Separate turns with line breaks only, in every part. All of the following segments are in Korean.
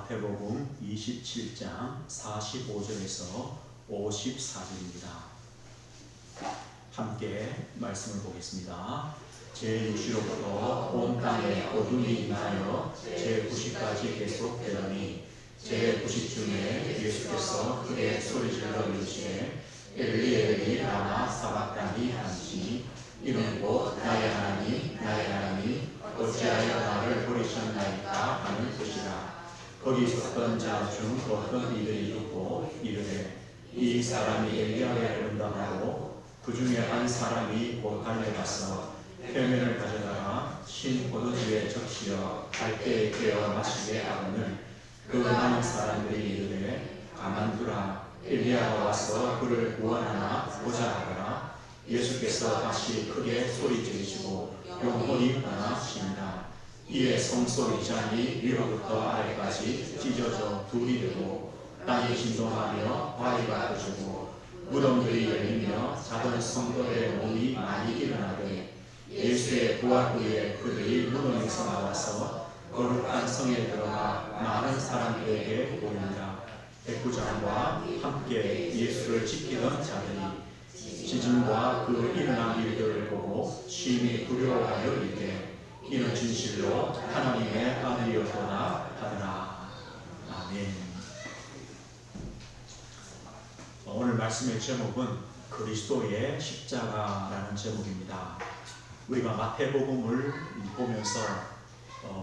마태복음 27장 45절에서 54절입니다. 함께 말씀을 보겠습니다. 제6시로부터 온 땅에 어둠이 임하여 제9시까지 계속되더니 제9시쯤에 예수께서 크게 소리질러 이르시되 엘리 엘리 라마 사박다니 하시니 이는 곧 나의 하나님 나의 하나님 어찌하여 나를 버리셨나이까 하는 뜻이라. 거기 있었던 자 중 어떤 이들이 듣고 이르되 이 사람이 엘리야를 부른다고 그 중에 한 사람이 곧 달려가서 표면을 가져다가 신 포도주에 적시어 갈대에 깨어 마시게 하거늘 그 많은 사람들이 이르되 가만두라 엘리야가 와서 그를 구원하나 보자 하더라. 예수께서 다시 크게 소리 지르시고 영혼이 떠나시니라. 이에 성소리잔이 위로부터 아래까지 찢어져 둘이 되고 땅이 진동하며 바위가 터지고 무덤들이 열리며 작은 성도들의 몸이 많이 일어나되 예수의 부활 후에 그들이 무덤에서 나와서 거룩한 성에 들어가 많은 사람들에게 보이니라. 백부장과 함께 예수를 지키던 자들이 지진과 그 일어난 일들을 보고 심히 두려워하여 이르되 이는 진실로 하나님의 아들이었구나 하더라. 아멘. 오늘 말씀의 제목은 그리스도의 십자가라는 제목입니다. 우리가 마태복음을 보면서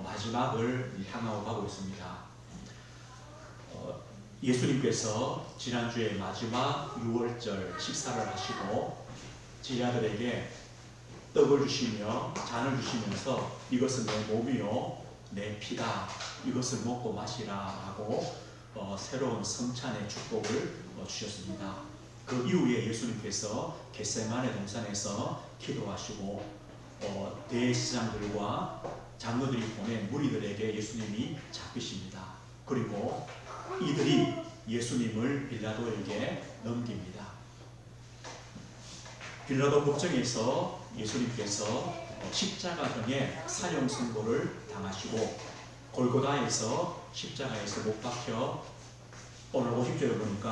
마지막을 향하고 가고 있습니다. 예수님께서 지난주에 마지막 6월절 식사를 하시고 제자들에게 떡을 주시며 잔을 주시면서 이것은 내 몸이요 내 피다 이것을 먹고 마시라 하고 새로운 성찬의 축복을 주셨습니다. 그 이후에 예수님께서 겟세마네 동산에서 기도하시고 대제사장들과 장로들이 보낸 무리들에게 예수님이 잡히십니다. 그리고 이들이 예수님을 빌라도에게 넘깁니다. 빌라도 법정에서 예수님께서 십자가형의 사형 선고를 당하시고 골고다에서 십자가에서 못 박혀 오늘 50절을 보니까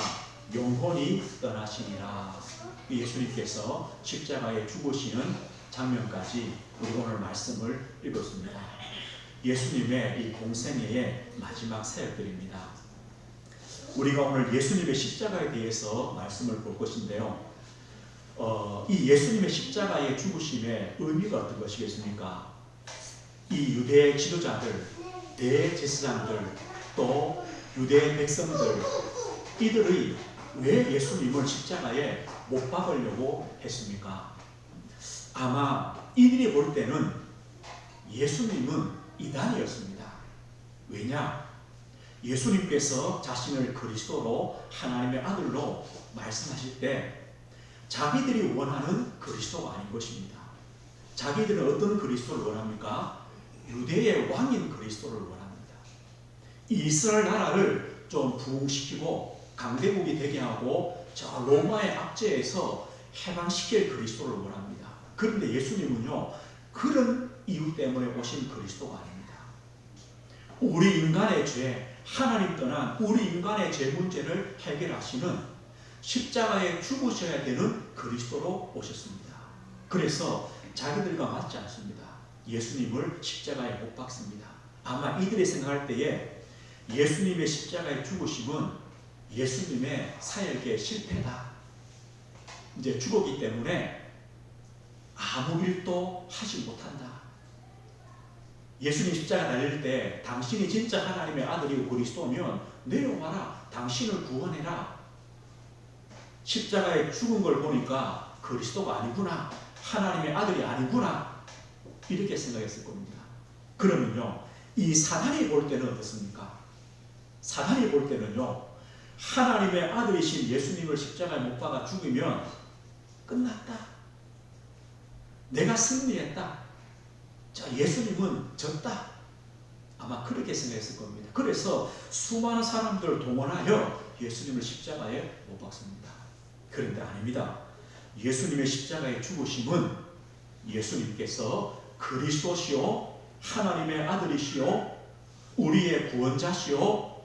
영혼이 떠나시니라. 예수님께서 십자가에 죽으시는 장면까지 우리 오늘 말씀을 읽었습니다. 예수님의 이 공생애의 마지막 사역들입니다. 우리가 오늘 예수님의 십자가에 대해서 말씀을 볼 것인데요. 이 예수님의 십자가의 죽으심의 의미가 어떤 것이겠습니까? 이 유대 지도자들, 대제사장들, 또 유대 백성들, 이들이 왜 예수님을 십자가에 못 박으려고 했습니까? 아마 이들이 볼 때는 예수님은 이단이었습니다. 왜냐? 예수님께서 자신을 그리스도로 하나님의 아들로 말씀하실 때 자기들이 원하는 그리스도가 아닌 것입니다. 자기들은 어떤 그리스도를 원합니까? 유대의 왕인 그리스도를 원합니다. 이 이스라엘 나라를 좀 부흥시키고 강대국이 되게 하고 저 로마의 압제에서 해방시킬 그리스도를 원합니다. 그런데 예수님은요 그런 이유 때문에 오신 그리스도가 아닙니다. 우리 인간의 죄, 하나님 떠난 우리 인간의 죄 문제를 해결하시는 십자가에 죽으셔야 되는 그리스도로 오셨습니다. 그래서 자기들과 맞지 않습니다. 예수님을 십자가에 못 박습니다. 아마 이들이 생각할 때에 예수님의 십자가에 죽으심은 예수님의 사역의 실패다. 이제 죽었기 때문에 아무 일도 하지 못한다. 예수님 십자가 달릴 때 당신이 진짜 하나님의 아들이고 그리스도면 내려와라. 당신을 구원해라. 십자가에 죽은 걸 보니까 그리스도가 아니구나. 하나님의 아들이 아니구나. 이렇게 생각했을 겁니다. 그러면요. 이 사단이 볼 때는 어떻습니까? 사단이 볼 때는요. 하나님의 아들이신 예수님을 십자가에 못 박아 죽이면 끝났다. 내가 승리했다. 자, 예수님은 졌다. 아마 그렇게 생각했을 겁니다. 그래서 수많은 사람들을 동원하여 예수님을 십자가에 못 박습니다. 그런데 아닙니다. 예수님의 십자가에 죽으심은 예수님께서 그리스도시요 하나님의 아들이시요 우리의 구원자시요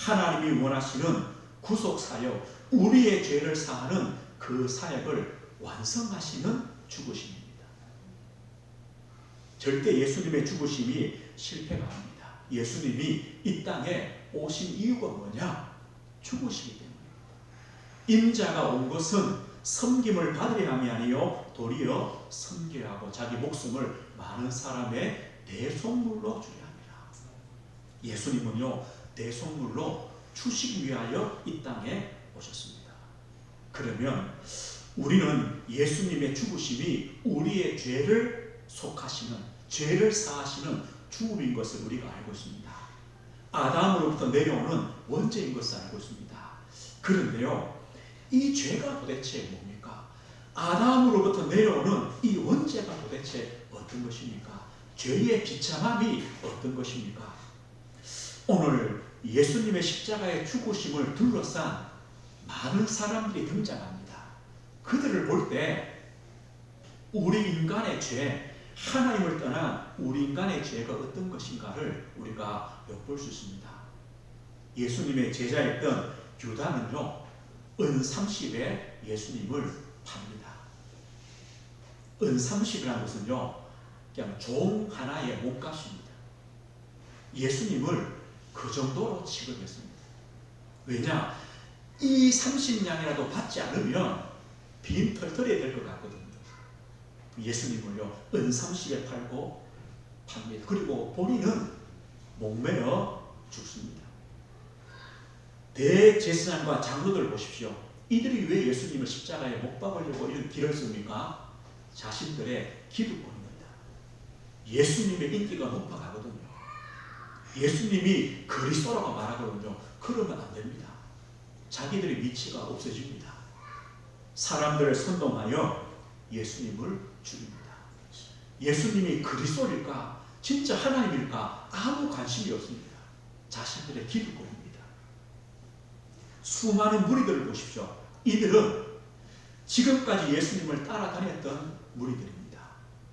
하나님이 원하시는 구속사역, 우리의 죄를 사하는 그 사역을 완성하시는 죽으심입니다. 절대 예수님의 죽으심이 실패가 아닙니다. 예수님이 이 땅에 오신 이유가 뭐냐? 죽으시기 때문입니다. 인자가 온 것은 섬김을 받으려 함이 아니요 도리어 섬겨야 하고 자기 목숨을 많은 사람의 대속물로 주려 합니다. 예수님은요 대속물로 주시기 위하여 이 땅에 오셨습니다. 그러면 우리는 예수님의 죽으심이 우리의 죄를 속하시는, 죄를 사하시는 죽음인 것을 우리가 알고 있습니다. 아담으로부터 내려오는 원죄인 것을 알고 있습니다. 그런데요, 이 죄가 도대체 뭡니까? 아담으로부터 내려오는 이 원죄가 도대체 어떤 것입니까? 죄의 비참함이 어떤 것입니까? 오늘 예수님의 십자가의 죽으심을 둘러싼 많은 사람들이 등장합니다. 그들을 볼 때 우리 인간의 죄, 하나님을 떠난 우리 인간의 죄가 어떤 것인가를 우리가 엿볼 수 있습니다. 예수님의 제자였던 유다는요, 은 30에 예수님을 팝니다. 은 30이라는 것은요, 그냥 종 하나의 몸값입니다. 예수님을 그 정도로 취급했습니다. 왜냐? 이 30냥이라도 받지 않으면 빈 털털해야 될 것 같거든요. 예수님을요, 은 30에 팔고 팝니다. 그리고 본인은 목매어 죽습니다. 대제사장과 장로들 보십시오. 이들이 왜 예수님을 십자가에 못 박으려고 이런 길을 씁니까? 자신들의 기득권입니다. 예수님의 인기가 높아가거든요. 예수님이 그리스도라고 말하거든요. 그러면 안 됩니다. 자기들의 위치가 없어집니다. 사람들을 선동하여 예수님을 죽입니다. 예수님이 그리스도일까? 진짜 하나님일까? 아무 관심이 없습니다. 자신들의 기득권입니다. 수많은 무리들을 보십시오. 이들은 지금까지 예수님을 따라다녔던 무리들입니다.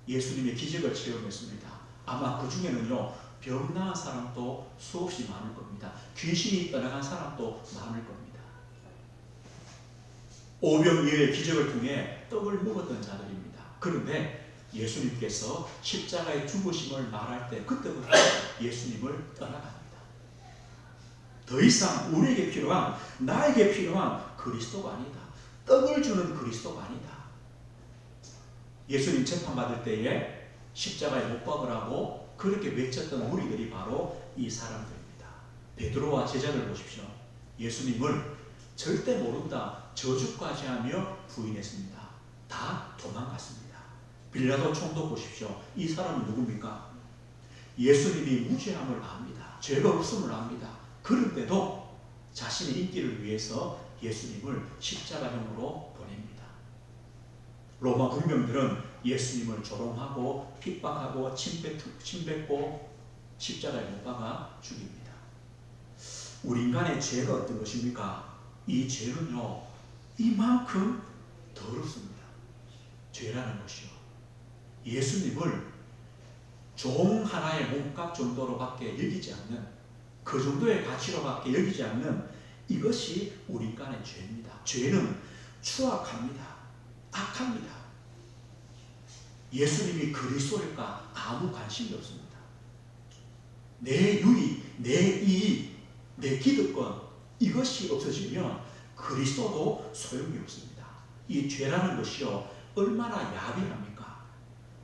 예수님의 기적을 체험했습니다. 아마 그 중에는요, 병 나은 사람도 수없이 많을 겁니다. 귀신이 떠나간 사람도 많을 겁니다. 오병이어의 기적을 통해 떡을 먹었던 자들입니다. 그런데 예수님께서 십자가의 죽으심을 말할 때 그때부터 예수님을 떠나갑니다. 더 이상 우리에게 필요한, 나에게 필요한 그리스도가 아니다. 떡을 주는 그리스도가 아니다. 예수님 재판받을 때에 십자가에 못 박으라고 그렇게 외쳤던 무리들이 바로 이 사람들입니다. 베드로와 제자들 보십시오. 예수님을 절대 모른다, 저주까지 하며 부인했습니다. 다 도망갔습니다. 빌라도 총독 보십시오. 이 사람은 누굽니까? 예수님이 무죄함을 압니다. 죄가 없음을 압니다. 그런데도 자신의 인기를 위해서 예수님을 십자가형으로 보냅니다. 로마 군병들은 예수님을 조롱하고 핍박하고 침뱉고 십자가에 못 박아 죽입니다. 우리 인간의 죄가 어떤 것입니까? 이 죄는요, 이만큼 더럽습니다. 죄라는 것이요, 예수님을 종 하나의 몸값 정도로밖에 여기지 않는, 그 정도의 가치로밖에 여기지 않는 이것이 우리 인간의 죄입니다. 죄는 추악합니다. 악합니다. 예수님이 그리스도일까? 아무 관심이 없습니다. 내 유익, 내 이익, 내 기득권, 이것이 없어지면 그리스도도 소용이 없습니다. 이 죄라는 것이요, 얼마나 야비합니까?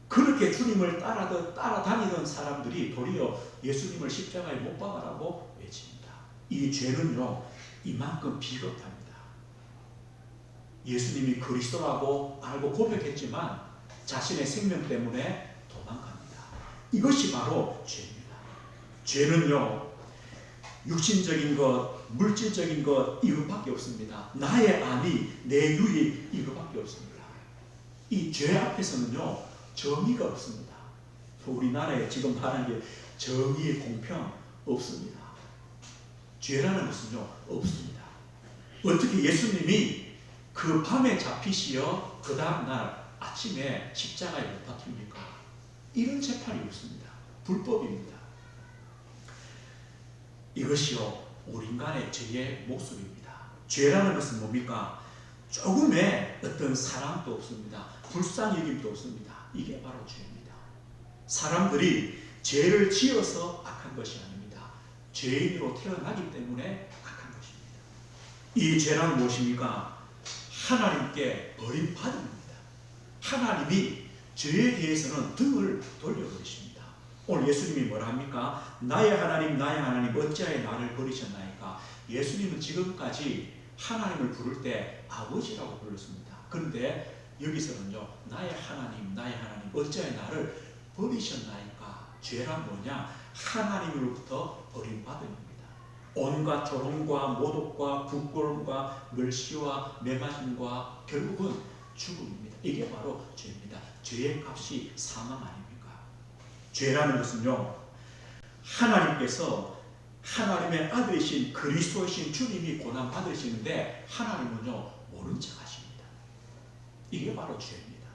그렇게 주님을 따라다니던 사람들이 도리어 예수님을 십자가에 못 박으라고 외칩니다. 이 죄는요, 이만큼 비겁합니다. 예수님이 그리스도라고 알고 고백했지만 자신의 생명 때문에 도망갑니다. 이것이 바로 죄입니다. 죄는요, 육신적인 것, 물질적인 것, 이것밖에 없습니다. 나의 안위, 내 유익, 이것밖에 없습니다. 이 죄 앞에서는요, 정의가 없습니다. 우리나라에 지금 말하는 게 정의, 공평 없습니다. 죄라는 것은요, 없습니다. 어떻게 예수님이 그 밤에 잡히시어 그 다음날 아침에 십자가에 못 박힙니까? 이런 재판이 없습니다. 불법입니다. 이것이요, 우리 인간의 죄의 모습입니다. 죄라는 것은 뭡니까? 조금의 어떤 사랑도 없습니다. 불쌍여김도 없습니다. 이게 바로 죄입니다. 사람들이 죄를 지어서 악한 것이 아닙니다. 죄인으로 태어나기 때문에 악한 것입니다. 이 죄란 무엇입니까? 하나님께 버림받은 겁니다. 하나님이 죄에 대해서는 등을 돌려버리십니다. 오늘 예수님이 뭐라 합니까? 나의 하나님 나의 하나님 어찌하여 나를 버리셨나이까? 예수님은 지금까지 하나님을 부를 때 아버지라고 불렀습니다. 그런데 여기서는요, 나의 하나님 어찌하여 나를 버리셨나이까? 죄란 뭐냐? 하나님으로부터 버림받음입니다. 온갖 조롱과 모독과 부끄러움과 멸시와 매맞음과 결국은 죽음입니다. 이게 바로 죄입니다. 죄의 값이 사망 아닙니까? 죄라는 것은요, 하나님께서 하나님의 아들이신 그리스도이신 주님이 고난 받으시는데 하나님은요 모른 척 하십니다. 이게 바로 죄입니다.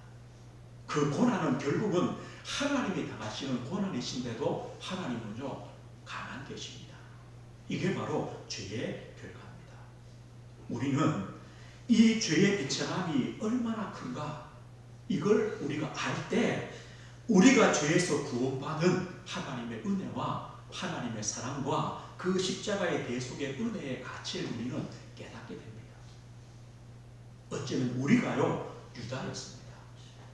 그 고난은 결국은 하나님이 당하시는 고난이신데도 하나님은요 가만 계십니다. 이게 바로 죄의 결과입니다. 우리는 이 죄의 비참함이 얼마나 큰가, 이걸 우리가 알 때 우리가 죄에서 구원받은 하나님의 은혜와 하나님의 사랑과 그 십자가의 대속의 은혜의 가치를 우리는 깨닫게 됩니다. 어쩌면 우리가요 유다였습니다.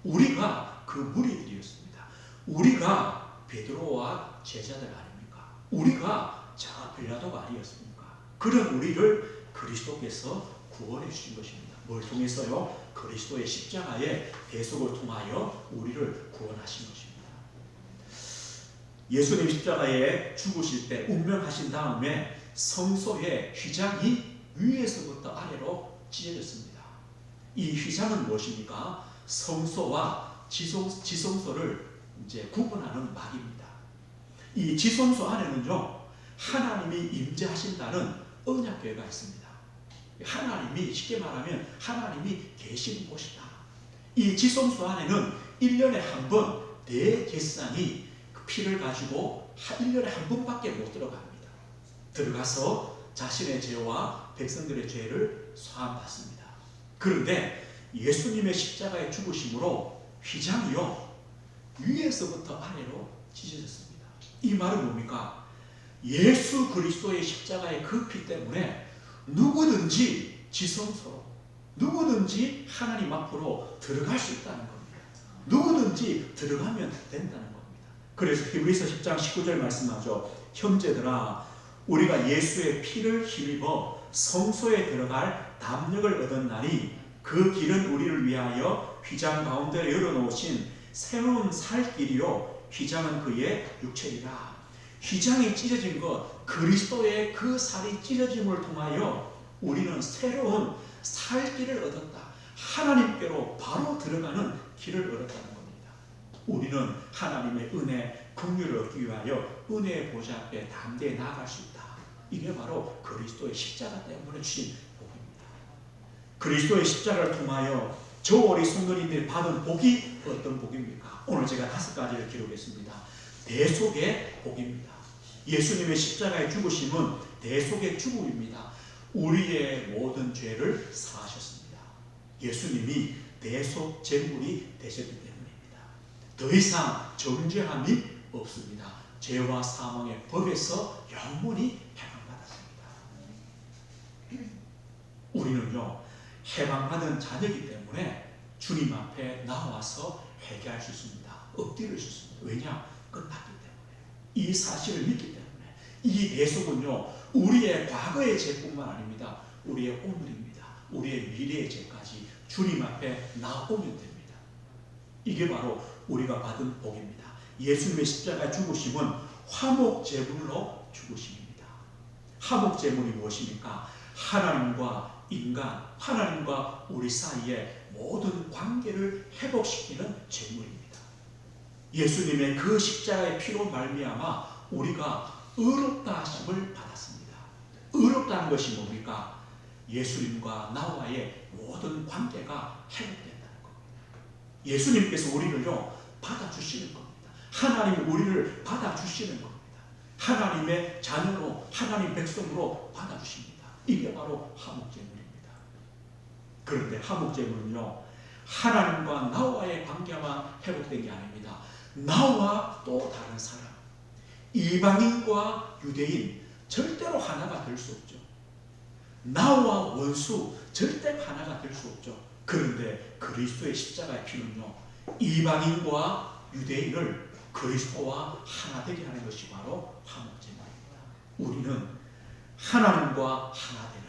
우리가 그 무리들이었습니다. 우리가 베드로와 제자들 아닙니까? 우리가 자 빌라도가 아니었습니까? 그런 우리를 그리스도께서 구원해 주신 것입니다. 뭘 통해서요? 그리스도의 십자가의 대속을 통하여 우리를 구원하신 것입니다. 예수님 십자가에 죽으실 때 운명하신 다음에 성소의 휘장이 위에서부터 아래로 찢어졌습니다. 이 휘장은 무엇입니까? 성소와 지성소를 이제 구분하는 막입니다. 이 지성소 안에는요 하나님이 임재하신다는 언약궤가 있습니다. 하나님이 쉽게 말하면 하나님이 계시는 곳이다. 이 지성소 안에는 1년에 한 번 대제사장이 피를 가지고 1년에 한 번밖에 못 들어갑니다. 들어가서 자신의 죄와 백성들의 죄를 사함받습니다. 그런데 예수님의 십자가의 죽으심으로 휘장이요 위에서부터 아래로 찢어졌습니다. 이 말은 뭡니까? 예수 그리스도의 십자가의 그 피 때문에 누구든지 지성소로, 누구든지 하나님 앞으로 들어갈 수 있다는 겁니다. 누구든지 들어가면 된다는 겁니다. 그래서 히브리서 10장 19절 말씀하죠. 형제들아 우리가 예수의 피를 힘입어 성소에 들어갈 담력을 얻었나니 그 길은 우리를 위하여 휘장 가운데 열어놓으신 새로운 살 길이요 휘장은 그의 육체이라. 휘장이 찢어진 것, 그리스도의 그 살이 찢어짐을 통하여 우리는 새로운 살 길을 얻었다. 하나님께로 바로 들어가는 길을 얻었다는 겁니다. 우리는 하나님의 은혜, 긍휼을 얻기 위하여 은혜의 보좌 앞에 담대히 나아갈 수 있다. 이게 바로 그리스도의 십자가 때문에 주신 복입니다. 그리스도의 십자가를 통하여 저 우리 성도님들이 받은 복이 어떤 복입니까? 오늘 제가 5가지를 기록했습니다. 대속의 복입니다. 예수님의 십자가의 죽으심은 대속의 죽음입니다. 우리의 모든 죄를 사하셨습니다. 예수님이 대속 제물이 되셨기 때문입니다. 더 이상 정죄함이 없습니다. 죄와 사망의 법에서 영원히 해방받았습니다. 우리는요 해방받은 자녀이기 때문에 주님 앞에 나와서 회개할 수 있습니다. 엎드릴 수 있습니다. 왜냐? 끝났기 때문에. 이 사실을 믿기 때문에. 이 대속은요 우리의 과거의 죄뿐만 아닙니다. 우리의 오늘입니다. 우리의 미래의 죄까지 주님 앞에 나오면 됩니다. 이게 바로 우리가 받은 복입니다. 예수님의 십자가 죽으심은 화목제물로 죽으심입니다. 화목제물이 무엇입니까? 하나님과 인간, 하나님과 우리 사이의 모든 관계를 회복시키는 제물입니다. 예수님의 그 십자가의 피로 말미암아 우리가 의롭다 하심을 받았습니다. 의롭다는 것이 뭡니까? 예수님과 나와의 모든 관계가 회복된다는 겁니다. 예수님께서 우리를요 받아주시는 겁니다. 하나님이 우리를 받아주시는 겁니다. 하나님의 자녀로, 하나님 백성으로 받아주십니다. 이게 바로 화목제물입니다. 그런데 화목제물은요, 하나님과 나와의 관계만 회복된 게 아닙니다. 나와 또 다른 사람, 이방인과 유대인 절대로 하나가 될 수 없죠. 나와 원수 절대 하나가 될 수 없죠. 그런데 그리스도의 십자가의 피는요, 이방인과 유대인을 그리스도와 하나 되게 하는 것이 바로 화목제물입니다. 우리는 하나님과 하나 되는,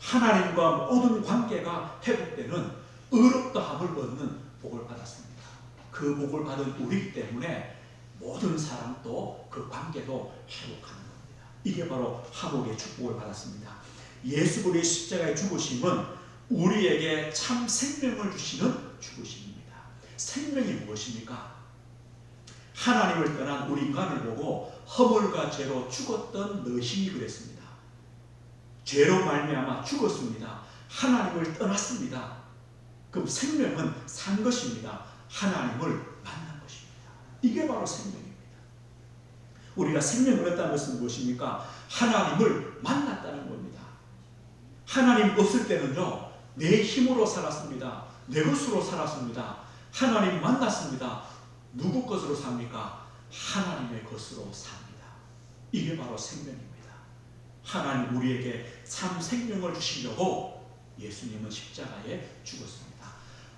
하나님과 모든 관계가 회복되는 의롭다함을 얻는 복을 받았습니다. 그 복을 받은 우리 때문에 모든 사람도 그 관계도 회복하는 겁니다. 이게 바로 화목의 축복을 받았습니다. 예수 그리스도의 십자가의 죽으심은 우리에게 참 생명을 주시는 죽으심입니다. 생명이 무엇입니까? 하나님을 떠난 우리 인간을 보고 허물과 죄로 죽었던 너희이 그랬습니다. 죄로 말미암아 죽었습니다. 하나님을 떠났습니다. 그럼 생명은 산 것입니다. 하나님을 만난 것입니다. 이게 바로 생명입니다. 우리가 생명을 얻다는 것은 무엇입니까? 하나님을 만났다는 겁니다. 하나님 없을 때는요, 내 힘으로 살았습니다. 내 것으로 살았습니다. 하나님 만났습니다. 누구 것으로 삽니까? 하나님의 것으로 삽니다. 이게 바로 생명입니다. 하나님 우리에게 참 생명을 주시려고 예수님은 십자가에 죽었습니다.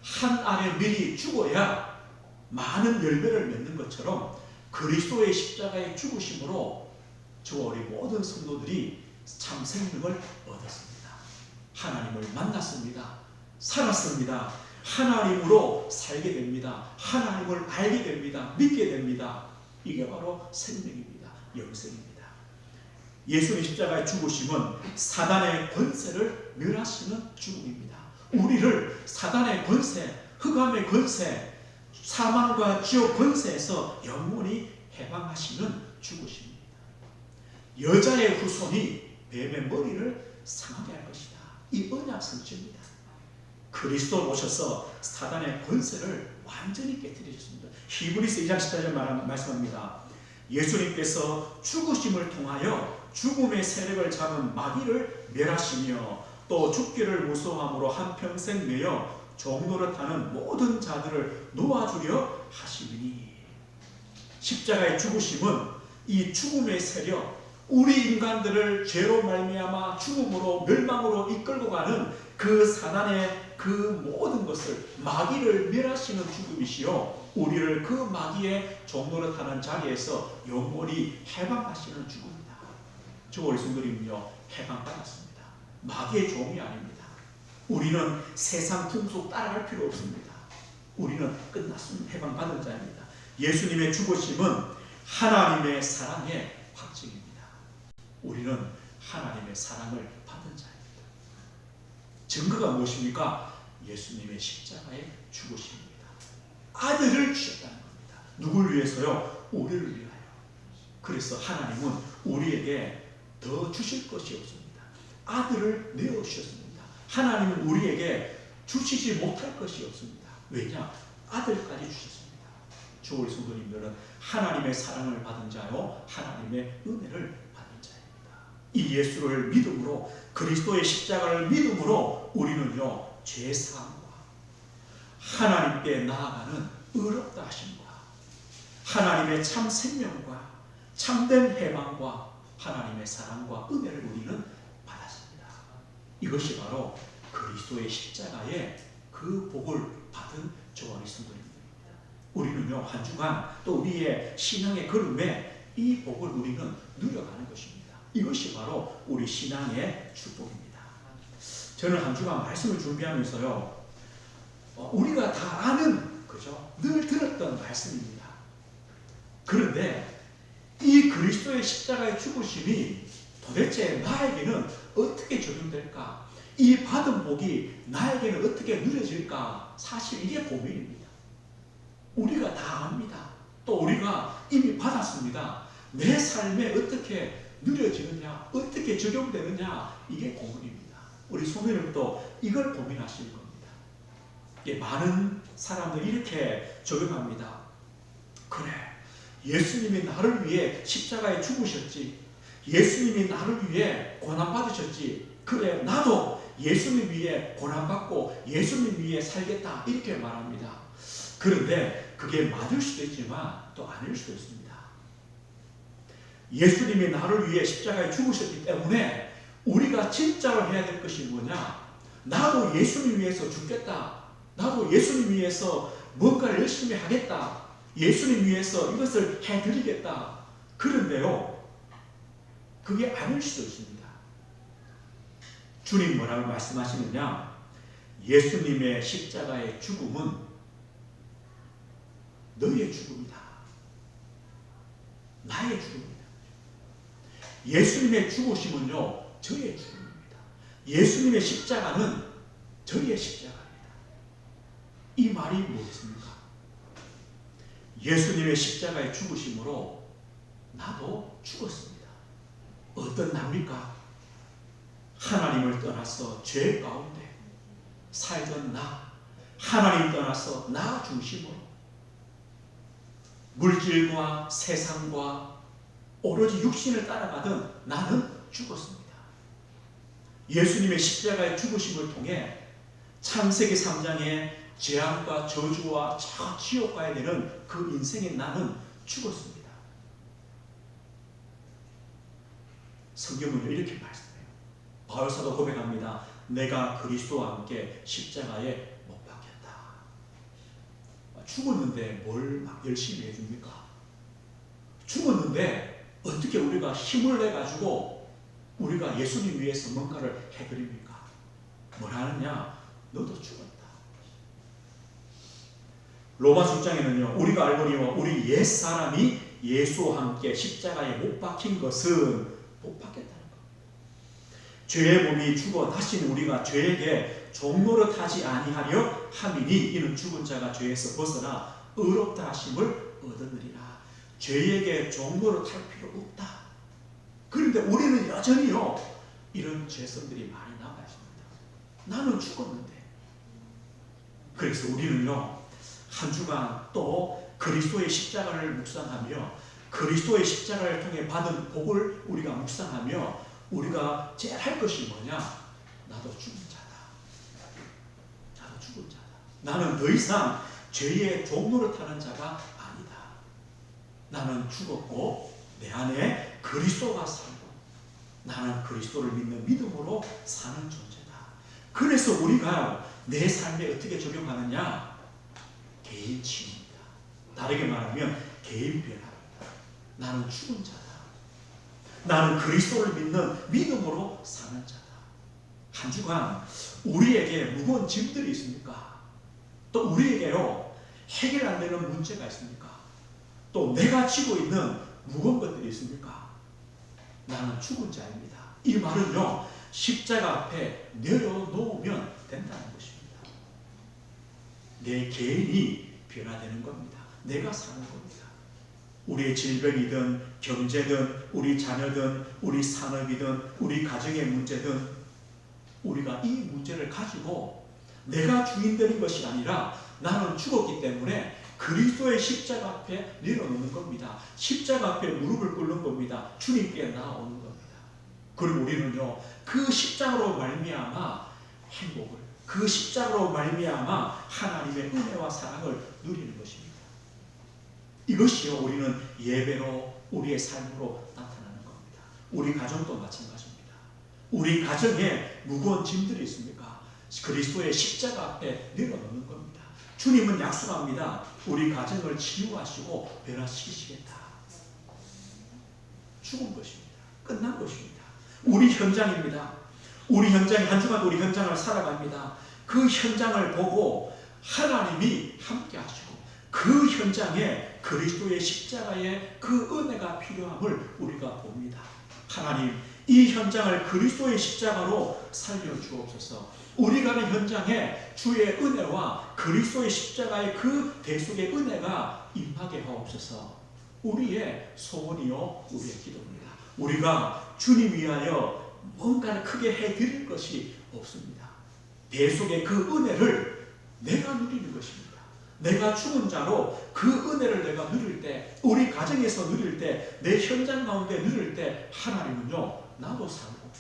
한 알의 밀이 죽어야 많은 열매를 맺는 것처럼 그리스도의 십자가의 죽으심으로 저와 우리 모든 성도들이 참 생명을 얻었습니다. 하나님을 만났습니다. 살았습니다. 하나님으로 살게 됩니다. 하나님을 알게 됩니다. 믿게 됩니다. 이게 바로 생명입니다. 영생입니다. 예수의 십자가의 죽으심은 사단의 권세를 멸하시는 죽음입니다. 우리를 사단의 권세, 흑암의 권세, 사망과 지옥 권세에서 영원히 해방하시는 죽으심입니다. 여자의 후손이 뱀의 머리를 상하게 할 것이다. 이 언약 성취입니다. 그리스도 오셔서 사단의 권세를 완전히 깨뜨리셨습니다. 히브리서 2장 18절 말씀합니다. 예수님께서 죽으심을 통하여 죽음의 세력을 잡은 마귀를 멸하시며 또 죽기를 무서워함으로 한평생 매여 종노릇하는 모든 자들을 놓아주려 하시니, 십자가의 죽으심은 이 죽음의 세력, 우리 인간들을 죄로 말미암아 죽음으로 멸망으로 이끌고 가는 그 사단의 그 모든 것을, 마귀를 멸하시는 죽음이시요, 우리를 그 마귀의 종노릇하는 자리에서 영원히 해방하시는 죽음이다. 저 우리 성도님은요, 해방받았습니다. 마귀의 종이 아닙니다. 우리는 세상 풍속 따라갈 필요 없습니다. 우리는 끝났습니다. 해방받은 자입니다. 예수님의 죽으심은 하나님의 사랑의 확증입니다. 우리는 하나님의 사랑을 받은 자입니다. 증거가 무엇입니까? 예수님의 십자가의 죽으심입니다. 아들을 주셨다는 겁니다. 누굴 위해서요? 우리를 위하여. 그래서 하나님은 우리에게 더 주실 것이 없습니다. 아들을 내어주셨습니다. 하나님은 우리에게 주시지 못할 것이 없습니다. 왜냐? 아들까지 주셨습니다. 주 우리 성도님들은 하나님의 사랑을 받은 자요, 하나님의 은혜를 받은 자입니다. 이 예수를 믿음으로, 그리스도의 십자가를 믿음으로 우리는요, 죄사함과 하나님께 나아가는 의롭다 하심과 하나님의 참 생명과 참된 해방과 하나님의 사랑과 은혜를 우리는 받았습니다. 이것이 바로 그리스도의 십자가의 그 복을 받은 저와 우리 성도님들입니다. 우리는요, 한 주간 또 우리의 신앙의 걸음에 이 복을 우리는 누려가는 것입니다. 이것이 바로 우리 신앙의 축복입니다. 저는 한 주간 말씀을 준비하면서요, 우리가 다 아는, 그죠? 늘 들었던 말씀입니다. 그런데 이 그리스도의 십자가의 죽으심이 도대체 나에게는 어떻게 적용될까? 이 받은 복이 나에게는 어떻게 누려질까? 사실 이게 고민입니다. 우리가 다 압니다. 또 우리가 이미 받았습니다. 내 삶에 어떻게 누려지느냐, 어떻게 적용되느냐, 이게 고민입니다. 우리 소매님도 이걸 고민하시는 겁니다. 많은 사람들이 이렇게 적용합니다. 그래, 예수님이 나를 위해 십자가에 죽으셨지. 예수님이 나를 위해 고난받으셨지. 그래, 나도 예수님 위해 고난받고 예수님 위해 살겠다. 이렇게 말합니다. 그런데 그게 맞을 수도 있지만 또 아닐 수도 있습니다. 예수님이 나를 위해 십자가에 죽으셨기 때문에 우리가 진짜로 해야 될 것이 뭐냐? 나도 예수님 위해서 죽겠다. 나도 예수님 위해서 뭔가를 열심히 하겠다. 예수님 위해서 이것을 해드리겠다. 그런데요, 그게 아닐 수도 있습니다. 주님 뭐라고 말씀하시느냐? 예수님의 십자가의 죽음은 너의 죽음이다. 나의 죽음이다. 예수님의 죽으심은요, 저의 죽음입니다. 예수님의 십자가는 저의 십자가입니다. 이 말이 무엇입니까? 예수님의 십자가의 죽으심으로 나도 죽었습니다. 어떤 납니까? 하나님을 떠나서 죄 가운데 살던 나, 하나님 떠나서 나 중심으로 물질과 세상과 오로지 육신을 따라가던 나는 죽었습니다. 예수님의 십자가의 죽으심을 통해 창세기 3장에 재앙과 저주와 저 지옥 가야 되는 그 인생의 나는 죽었습니다. 성경은 이렇게 말씀해요. 바울사도 고백합니다. 내가 그리스도와 함께 십자가에 못 박혔다. 죽었는데 뭘 막 열심히 해줍니까? 죽었는데 어떻게 우리가 힘을 내가지고 우리가 예수님 위해서 뭔가를 해드립니까? 뭐라 하느냐? 너도 죽었다. 로마서 6장에는요, 우리가 알거니와 우리 옛사람이 예수와 함께 십자가에 못 박힌 것은 못 박혔다는 겁니다. 죄의 몸이 죽어 다시는 우리가 죄에게 종노릇 하지 아니하려 함이니 이는 죽은 자가 죄에서 벗어나 의롭다 하심을 얻으리라. 죄에게 종노릇 할 필요 없다. 그런데 우리는 여전히요, 이런 죄성들이 많이 남아 있습니다. 나는 죽었는데. 그래서 우리는요, 한 주간 또 그리스도의 십자가를 묵상하며 그리스도의 십자가를 통해 받은 복을 우리가 묵상하며 우리가 제일 할 것이 뭐냐? 나도 죽은 자다. 나도 죽은 자다. 나는 더 이상 죄의 종노릇하는 자가 아니다. 나는 죽었고 내 안에 그리스도가 살고 나는 그리스도를 믿는 믿음으로 사는 존재다. 그래서 우리가 내 삶에 어떻게 적용하느냐? 개인 치유입니다. 다르게 말하면 개인 변화입니다. 나는 죽은 자다. 나는 그리스도를 믿는 믿음으로 사는 자다. 한 주간 우리에게 무거운 짐들이 있습니까? 또 우리에게요, 해결 안 되는 문제가 있습니까? 또 내가 지고 있는 무거운 것들이 있습니까? 나는 죽은 자입니다. 이 말은요, 십자가 앞에 내려놓으면 된다는 것입니다. 내 개인이 변화되는 겁니다. 내가 사는 겁니다. 우리의 질병이든 경제든 우리 자녀든 우리 산업이든 우리 가정의 문제든 우리가 이 문제를 가지고 내가 주인되는 것이 아니라 나는 죽었기 때문에 그리스도의 십자가 앞에 내려놓는 겁니다. 십자가 앞에 무릎을 꿇는 겁니다. 주님께 나오는 겁니다. 그리고 우리는요, 그 십자가로 말미암아 행복을, 그 십자가로 말미암아 하나님의 은혜와 사랑을 누리는 것입니다. 이것이요, 우리는 예배로 우리의 삶으로 나타나는 겁니다. 우리 가정도 마찬가지입니다. 우리 가정에 무거운 짐들이 있습니까? 그리스도의 십자가 앞에 내려놓는 겁니다. 주님은 약속합니다. 우리 가정을 치유하시고 변화시키시겠다. 죽은 것입니다. 끝난 것입니다. 우리 현장입니다. 우리 현장이 한 주간 우리 현장을 살아갑니다. 그 현장을 보고 하나님이 함께 하시고 그 현장에 그리스도의 십자가의 그 은혜가 필요함을 우리가 봅니다. 하나님, 이 현장을 그리스도의 십자가로 살려주옵소서. 우리 가는 현장에 주의 은혜와 그리스도의 십자가의 그 대속의 은혜가 임하게 하옵소서. 우리의 소원이요, 우리의 기도입니다. 우리가 주님 위하여 뭔가를 크게 해드릴 것이 없습니다. 대속의 그 은혜를 내가 누리는 것입니다. 내가 죽은 자로 그 은혜를 내가 누릴 때, 우리 가정에서 누릴 때, 내 현장 가운데 누릴 때 하나님은요 나도 살고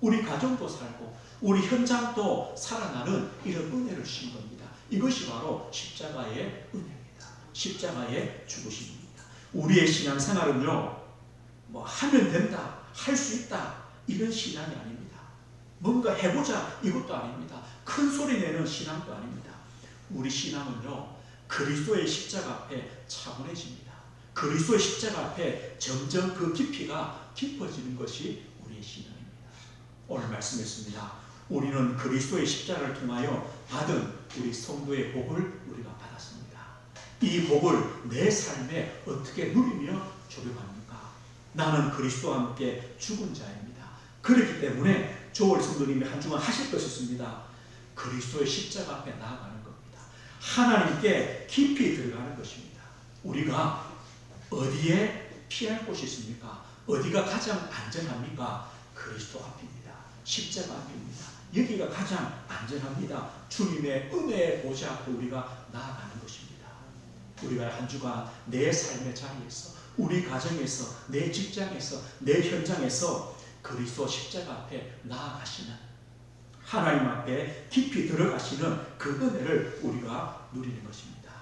우리 가정도 살고 우리 현장도 살아나는 이런 은혜를 주신 겁니다. 이것이 바로 십자가의 은혜입니다. 십자가의 죽으심입니다. 우리의 신앙생활은요 뭐 하면 된다, 할 수 있다 이런 신앙이 아닙니다. 뭔가 해보자 이것도 아닙니다. 큰 소리 내는 신앙도 아닙니다. 우리 신앙은요 그리스도의 십자가 앞에 차분해집니다. 그리스도의 십자가 앞에 점점 그 깊이가 깊어지는 것이 우리의 신앙입니다. 오늘 말씀했습니다. 우리는 그리스도의 십자가를 통하여 받은 우리 성도의 복을 우리가 받았습니다. 이 복을 내 삶에 어떻게 누리며 적용합니까? 나는 그리스도와 함께 죽은 자입니다. 그렇기 때문에 조월 성도님이 한 주간 하실 것이 있습니다. 그리스도의 십자가 앞에 나아가는 겁니다. 하나님께 깊이 들어가는 것입니다. 우리가 어디에 피할 곳이 있습니까? 어디가 가장 안전합니까? 그리스도 앞입니다. 십자가 앞입니다. 여기가 가장 안전합니다. 주님의 은혜의 보좌 앞에 우리가 나아가는 것입니다. 우리가 한 주간 내 삶의 자리에서, 우리 가정에서, 내 직장에서, 내 현장에서 그리스도 십자가 앞에 나아가시는, 하나님 앞에 깊이 들어가시는 그 은혜를 우리가 누리는 것입니다.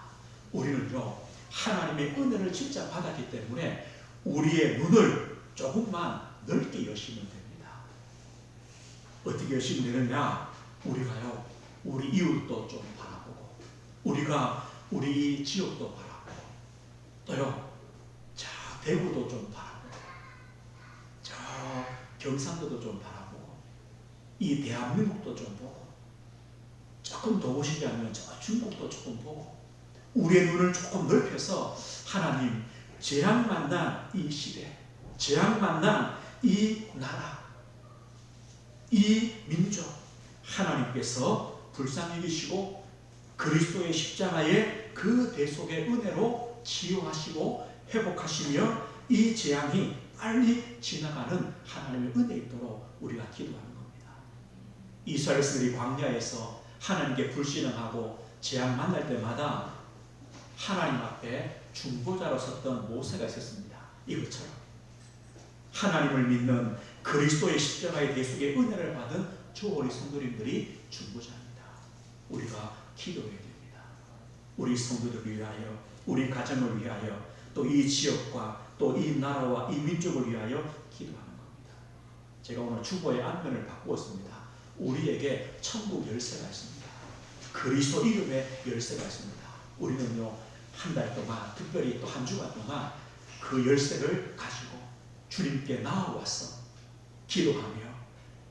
우리는요 하나님의 은혜를 진짜 받았기 때문에 우리의 눈을 조금만 넓게 여시면 됩니다. 어떻게 여시면 되느냐? 우리가요 우리 이웃도 좀 바라보고, 우리가 우리 지역도 바라보고, 또요 자 대구도 좀 바라보고, 저 경상도도 좀 바라보고, 이 대한민국도 좀 보고, 조금 더 보시자면 저 중국도 조금 보고, 우리의 눈을 조금 넓혀서 하나님 재앙 만난 이 시대, 재앙 만난 이 나라, 이 민족 하나님께서 불쌍히 여기시고 그리스도의 십자가의 그 대속의 은혜로 치유하시고 회복하시며 이 재앙이 빨리 지나가는 하나님의 은혜 있도록 우리가 기도하는 겁니다. 이스라엘들이 광야에서 하나님께 불신앙하고 재앙 만날 때마다 하나님 앞에 중보자로 섰던 모세가 있었습니다. 이것처럼 하나님을 믿는 그리스도의 십자가의 대속의 은혜를 받은 우리 성도님들이 중보자입니다. 우리가 기도해야 됩니다. 우리 성도들을 위하여, 우리 가정을 위하여, 또 이 지역과 또 이 나라와 이 민족을 위하여 기도하는 겁니다. 제가 오늘 주보의 안면을 바꾸었습니다. 우리에게 천국 열쇠가 있습니다. 그리스도 이름의 열쇠가 있습니다. 우리는요 한 달 동안, 특별히 또 한 주간 동안 그 열쇠를 가지고 주님께 나아와서 기도하며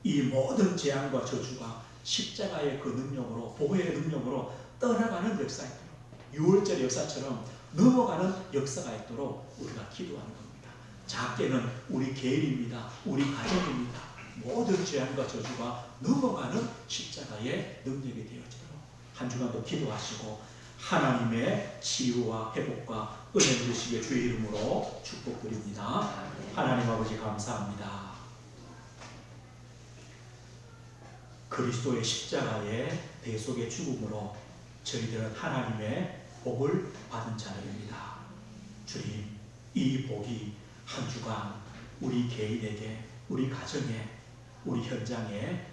이 모든 재앙과 저주가 십자가의 그 능력으로, 보혈의 능력으로 떠나가는 역사 있도록, 6월절 역사처럼 넘어가는 역사가 있도록 우리가 기도하는 겁니다. 작게는 우리 개인입니다. 우리 가정입니다. 모든 재앙과 저주가 넘어가는 십자가의 능력이 되어지도록 한 주간도 기도하시고 하나님의 치유와 회복과 은혜 누리시기에 주의 이름으로 축복드립니다. 하나님 아버지 감사합니다. 그리스도의 십자가의 대속의 죽음으로 저희들은 하나님의 복을 받은 자들입니다. 주님, 이 복이 한 주간 우리 개인에게, 우리 가정에, 우리 현장에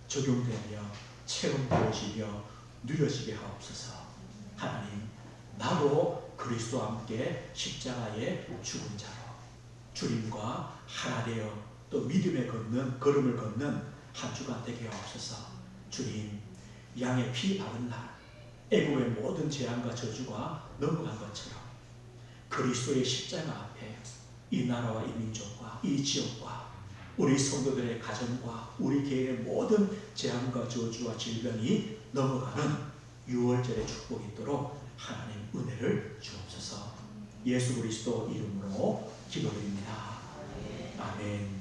적용되며 체험되어지며 누려지게 하옵소서. 하나님, 나도 그리스도와 함께 십자가에 죽은 자로 주님과 하나 되어 또 믿음의 걸음을 걷는 한 주간 되게 하옵소서. 주님, 양의 피 바른 날 애국의 모든 재앙과 저주가 넘어간 것처럼 그리스도의 십자가 앞에 이 나라와 이 민족과 이 지역과 우리 성도들의 가정과 우리 개인의 모든 재앙과 저주와 질병이 넘어가는 6월절의 축복이 있도록 하나님 은혜를 주옵소서. 예수 그리스도 이름으로 기도드립니다. 아멘.